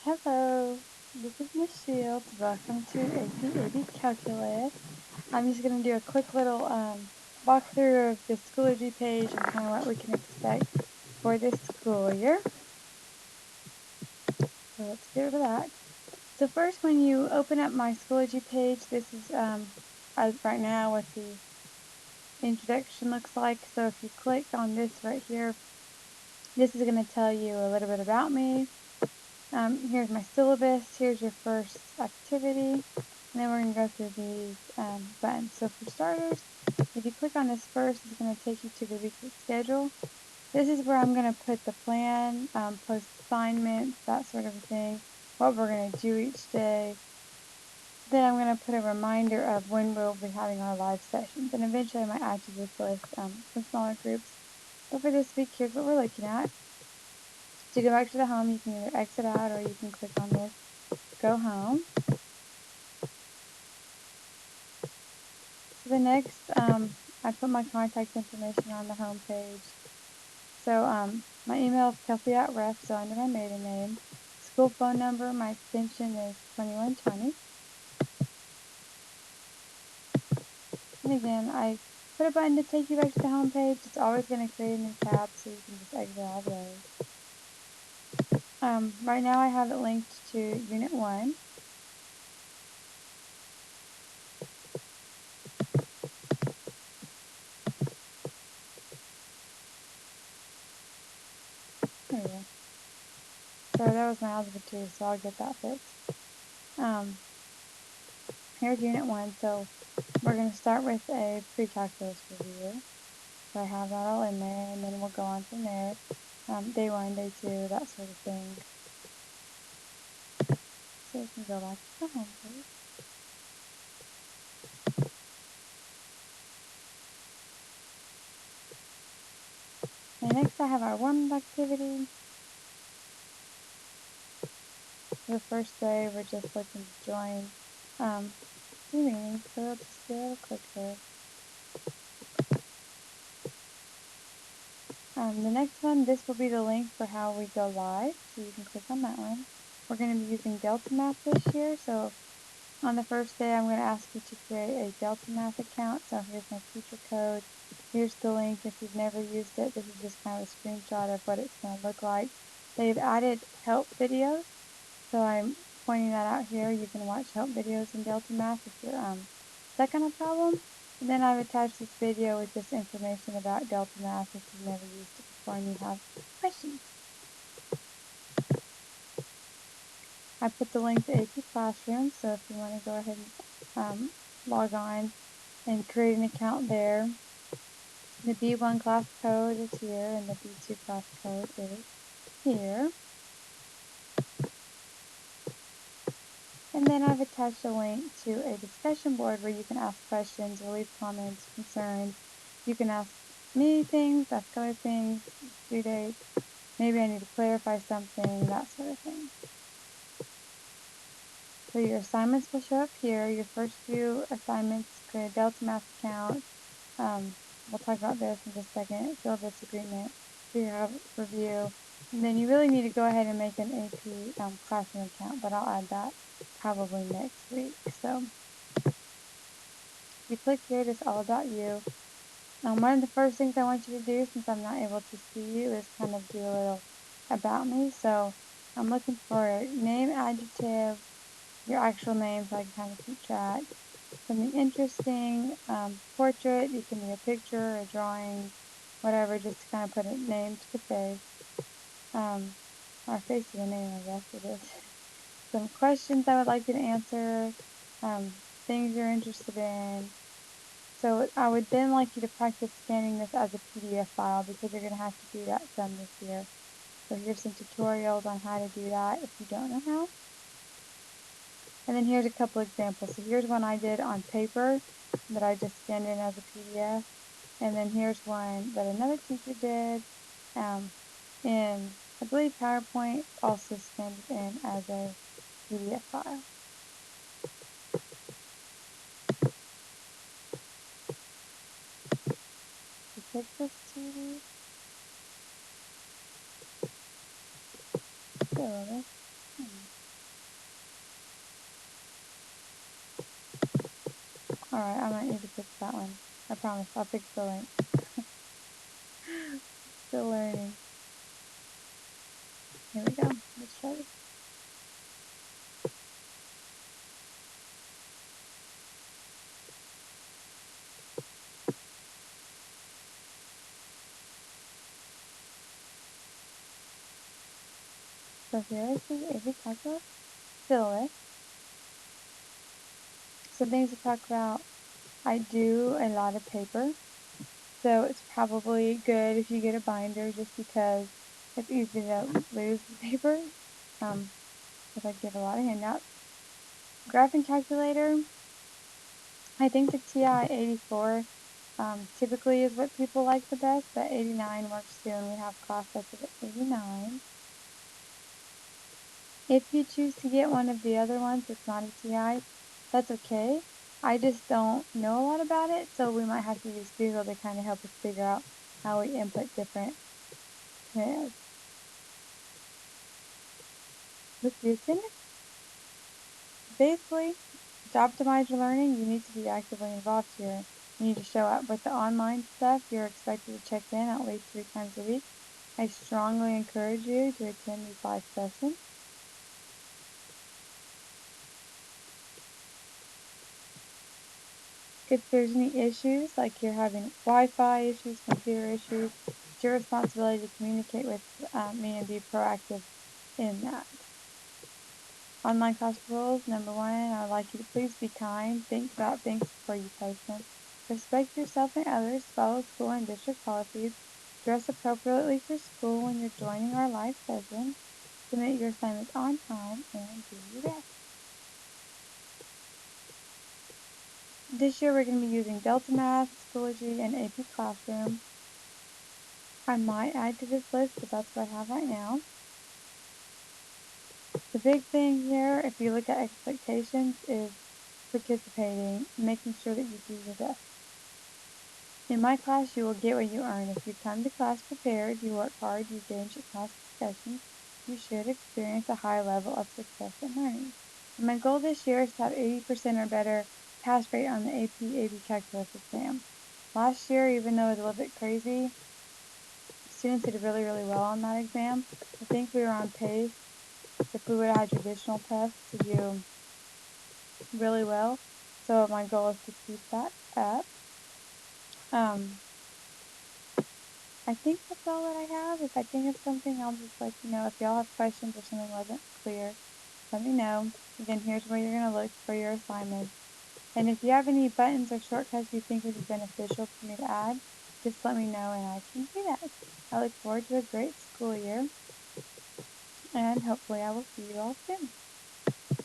Hello, this is Miss Shields. Welcome to AP Calculus. I'm just going to do a quick little walkthrough of the Schoology page and kind of what we can expect for this school year. So let's get to that. So first, when you open up my Schoology page, this is as right now what the introduction looks like. So if you click on this right here, this is going to tell you a little bit about me. Here's my syllabus, here's your first activity, and then we're going to go through these buttons. So for starters, if you click on this first, it's going to take you to the weekly schedule. This is where I'm going to put the plan, post assignments, that sort of thing, what we're going to do each day. Then I'm going to put a reminder of when we'll be having our live sessions, and eventually I might add to this list some smaller groups. But for this week, here's what we're looking at. To go back to the home, you can either exit out or you can click on this, go home. So the next, I put my contact information on the home page. So my email is kelsey@ref, so under my maiden name. School phone number, my extension is 2120. And again, I put a button to take you back to the home page. It's always going to create a new tab, so you can just exit all of those. Right now I have it linked to Unit 1. There we go. So that was my algebra 2, so I'll get that fixed. Here's Unit 1, so we're going to start with a pre-calculus review. So I have that all in there, and then we'll go on from there. Day 1, day 2, that sort of thing. So we can go back to the home page. And next I have our warm-up activity. The first day we're just looking to join the meeting, so we'll just do a little click there. The next one, this will be the link for how we go live, so you can click on that one. We're going to be using Delta Math this year, so on the first day I'm going to ask you to create a Delta Math account. So here's my teacher code, here's the link. If you've never used it, this is just kind of a screenshot of what it's going to look like. They've added help videos, so I'm pointing that out here. You can watch help videos in Delta Math if you're stuck on a problem. And then I've attached this video with just information about Delta Math if you've never used it before and you have questions. I put the link to AP Classroom, so if you want to go ahead and log on and create an account there. The B1 class code is here and the B2 class code is here. And then I've attached a link to a discussion board where you can ask questions or leave comments, concerns. You can ask me things, ask other things, due dates, maybe I need to clarify something, that sort of thing. So your assignments will show up here. Your first few assignments, create a Delta Math account. We'll talk about this in just a second. Fill this agreement, figure review. And then you really need to go ahead and make an AP classroom account, but I'll add that probably next week. So if you click here, it is all about you. One of the first things I want you to do, since I'm not able to see you, is kind of do a little about me. So I'm looking for a name, adjective, your actual name so I can kind of keep track. Something interesting, portrait, you can be a picture, a drawing, whatever, just to kind of put a name to the face. Or face to the name, I guess it is. Some questions I would like you to answer, things you're interested in. So I would then like you to practice scanning this as a PDF file because you're going to have to do that some this year. So here's some tutorials on how to do that if you don't know how. And then here's a couple examples. So here's one I did on paper that I just scanned in as a PDF. And then here's one that another teacher did in, I believe, PowerPoint, also scanned it in as a PDF file. So fix this TV. Go over. Alright, I might need to fix that one. I promise, I'll fix the link. Still learning. Here we go. Let's try this. So here is the AP Calculus syllabus. Some things to talk about. I do a lot of paper, so it's probably good if you get a binder just because it's easy to lose the paper, because I give a lot of handouts. Graphing calculator, I think the TI-84 typically is what people like the best, but 89 works too, and we have class that's at 89. If you choose to get one of the other ones that's not a TI, that's okay. I just don't know a lot about it, so we might have to use Google to kind of help us figure out how we input different commands. With the attendance, basically, to optimize your learning, you need to be actively involved here. You need to show up. With the online stuff, you're expected to check in at least 3 times a week. I strongly encourage you to attend these live sessions. If there's any issues, like you're having Wi-Fi issues, computer issues, it's your responsibility to communicate with me and be proactive in that. Online class rules, number one, I'd like you to please be kind, think about things before you post them, respect yourself and others, follow school and district policies, dress appropriately for school when you're joining our live session, submit your assignments on time, and do your best. This year we're going to be using Delta Math, Schoology, and AP Classroom. I might add to this list, but that's what I have right now. The big thing here, if you look at expectations, is participating, making sure that you do your best. In my class, you will get what you earn. If you come to class prepared, you work hard, you engage in class discussions, you should experience a high level of success in learning. And my goal this year is to have 80% or better pass rate on the AP Calculus exam. Last year, even though it was a little bit crazy, students did really, really well on that exam. I think we were on pace, if we would have had traditional tests, to do really well. So my goal is to keep that up. I think that's all that I have. If I think of something, I'll just let you know. If y'all have questions or something wasn't clear, let me know. Again, here's where you're going to look for your assignments. And if you have any buttons or shortcuts you think would be beneficial for me to add, just let me know and I can do that. I look forward to a great school year, and hopefully I will see you all soon.